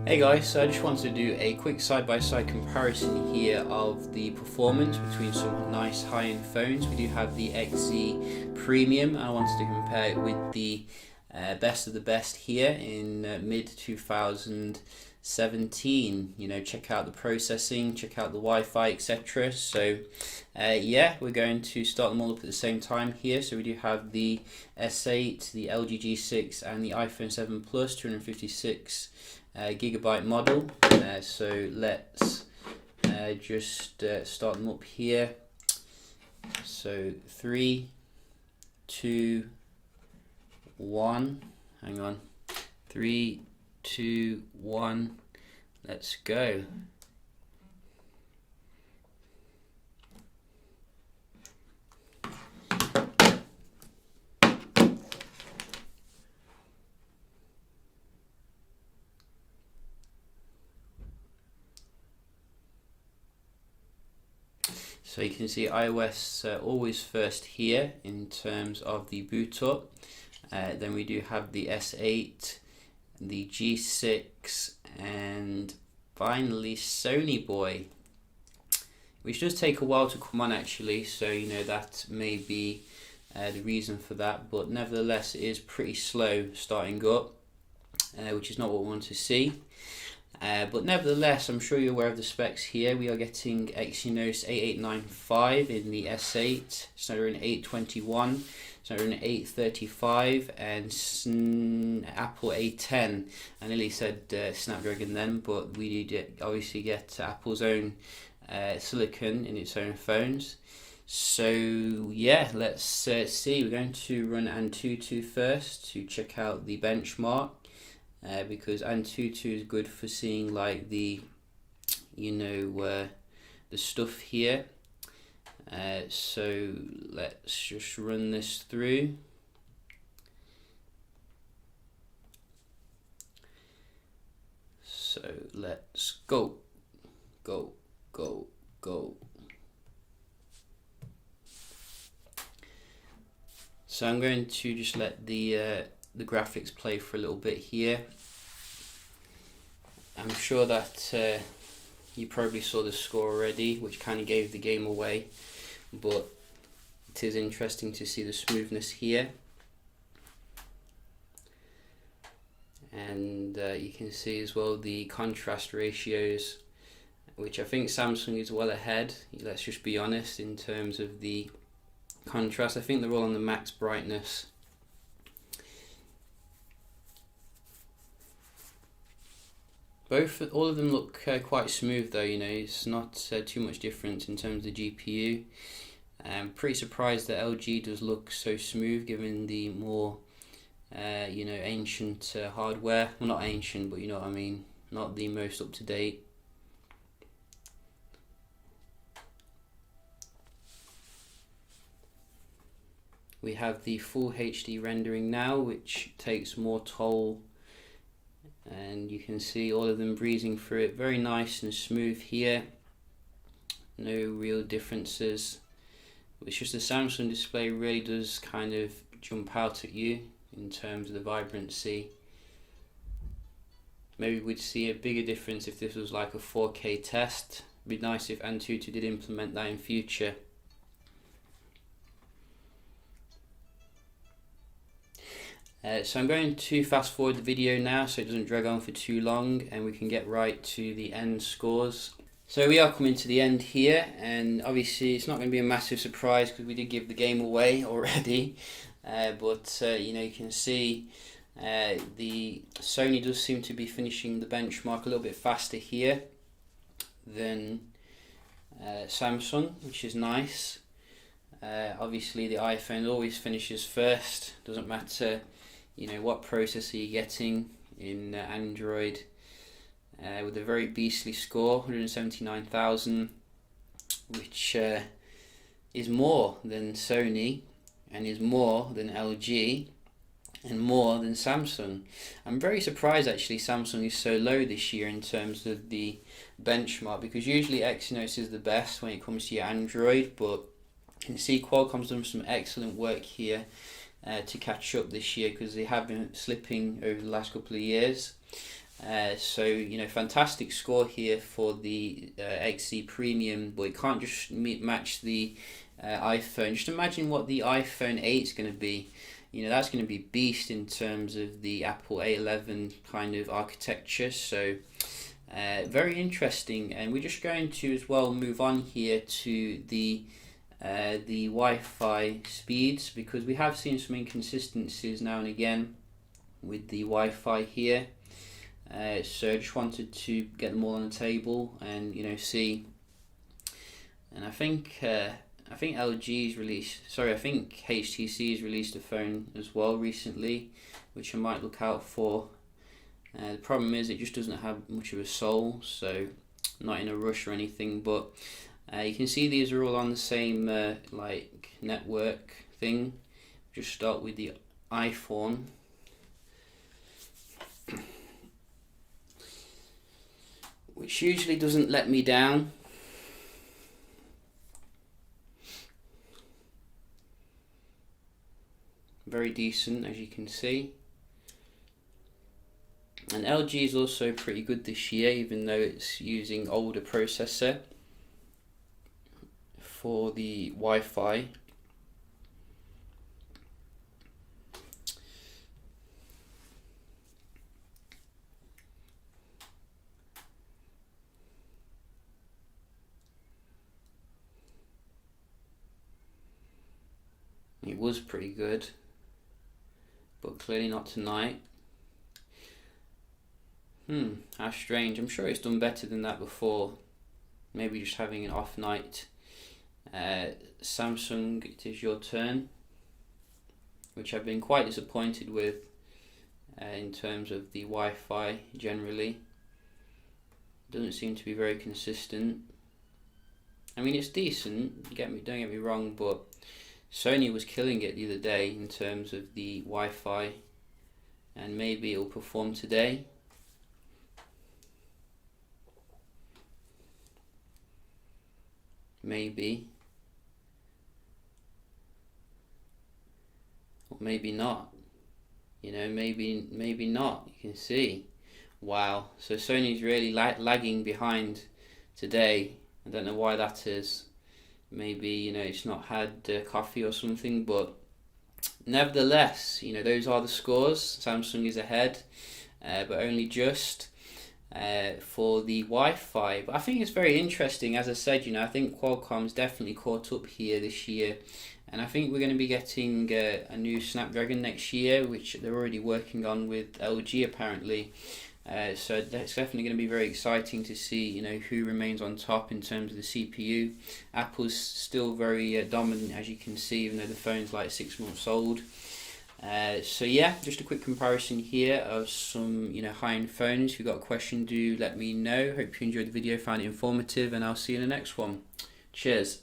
Hey guys, so I just wanted to do a quick side-by-side comparison here of the performance between some nice high-end phones. We do have the XZ Premium, and I wanted to compare it with the best of the best here in mid-2017. You know, check out the processing, check out the Wi-Fi, etc. So yeah, we're going to start them all up at the same time here. So we do have the S8, the LG G6 and the iPhone 7 Plus 256 gigabyte model. So let's just start them up here. So 3, 2, 1. Hang on. 3, 2, 1. Let's go. So you can see iOS always first here in terms of the boot up. Then we do have the S8, the G6, and finally Sony boy, which does take a while to come on actually, so you know that may be the reason for that, but nevertheless it is pretty slow starting up, which is not what we want to see. But nevertheless, I'm sure you're aware of the specs here. We are getting Exynos 8895 in the S8, Snapdragon 821, Snapdragon 835, and Apple A10. I nearly said Snapdragon then, but we did obviously get Apple's own silicon in its own phones. So yeah, let's see. We're going to run Antutu first to check out the benchmark. Because Antutu is good for seeing like the, you know, the stuff here. So let's just run this through. So let's go. So I'm going to just let the graphics play for a little bit here. I'm sure that you probably saw the score already, which kind of gave the game away, but it is interesting to see the smoothness here. And you can see as well the contrast ratios, which I think Samsung is well ahead, let's just be honest, in terms of the contrast. I think they're all on the max brightness. All of them look quite smooth though, you know, it's not too much difference in terms of the GPU. I'm pretty surprised that LG does look so smooth given the more, you know, ancient hardware. Well, not ancient, but you know what I mean, not the most up to date. We have the full HD rendering now, which takes more toll. And you can see all of them breezing through it, very nice and smooth here, no real differences. It's just the Samsung display really does kind of jump out at you in terms of the vibrancy. Maybe we'd see a bigger difference if this was like a 4K test. It'd be nice if Antutu did implement that in future. So I'm going to fast forward the video now so it doesn't drag on for too long and we can get right to the end scores. So we are coming to the end here, and obviously it's not going to be a massive surprise because we did give the game away already, but you know, you can see the Sony does seem to be finishing the benchmark a little bit faster here than Samsung, which is nice. Obviously the iPhone always finishes first, doesn't matter, you know, what processor you're getting in Android, with a very beastly score, 179,000, which is more than Sony and is more than LG and more than Samsung. I'm very surprised actually Samsung is so low this year in terms of the benchmark, because usually Exynos is the best when it comes to your Android, but you can see Qualcomm's done some excellent work here to catch up this year, because they have been slipping over the last couple of years. So you know, fantastic score here for the XZ Premium, but it can't just match the iPhone. Just imagine what the iPhone 8 is going to be. You know, that's going to be beast in terms of the Apple A11 kind of architecture. So very interesting, and we're just going to as well move on here to the Wi-Fi speeds, because we have seen some inconsistencies now and again with the Wi-Fi here. So I just wanted to get them all on the table and, you know, see. And I think LG's released, sorry, I think HTC's released a phone as well recently, which I might look out for. The problem is it just doesn't have much of a soul, so not in a rush or anything. But you can see these are all on the same like network thing. Just start with the iPhone. Which usually doesn't let me down. Very decent, as you can see. And LG is also pretty good this year, even though it's using older processor for the Wi-Fi. It was pretty good, but clearly not tonight. How strange. I'm sure it's done better than that before. Maybe just having an off night. Samsung, it is your turn, which I've been quite disappointed with in terms of the Wi-Fi generally. Doesn't seem to be very consistent. I mean, it's decent, don't get me wrong, but Sony was killing it the other day in terms of the Wi-Fi, and maybe it'll perform today. Maybe. Or maybe not. You know, maybe not. You can see. Wow. So Sony's really lagging behind today. I don't know why that is. Maybe, you know, it's not had coffee or something, but nevertheless, you know, those are the scores. Samsung is ahead, but only just. For the Wi-Fi, but I think it's very interesting. As I said, you know, I think Qualcomm's definitely caught up here this year, and I think we're going to be getting a new Snapdragon next year, which they're already working on with LG apparently. So that's definitely going to be very exciting to see, you know, who remains on top in terms of the CPU. Apple's still very dominant, as you can see, even though the phone's like 6 months old. So yeah, just a quick comparison here of some, you know, high-end phones. If you've got a question, do let me know. Hope you enjoyed the video, found it informative, and I'll see you in the next one. Cheers.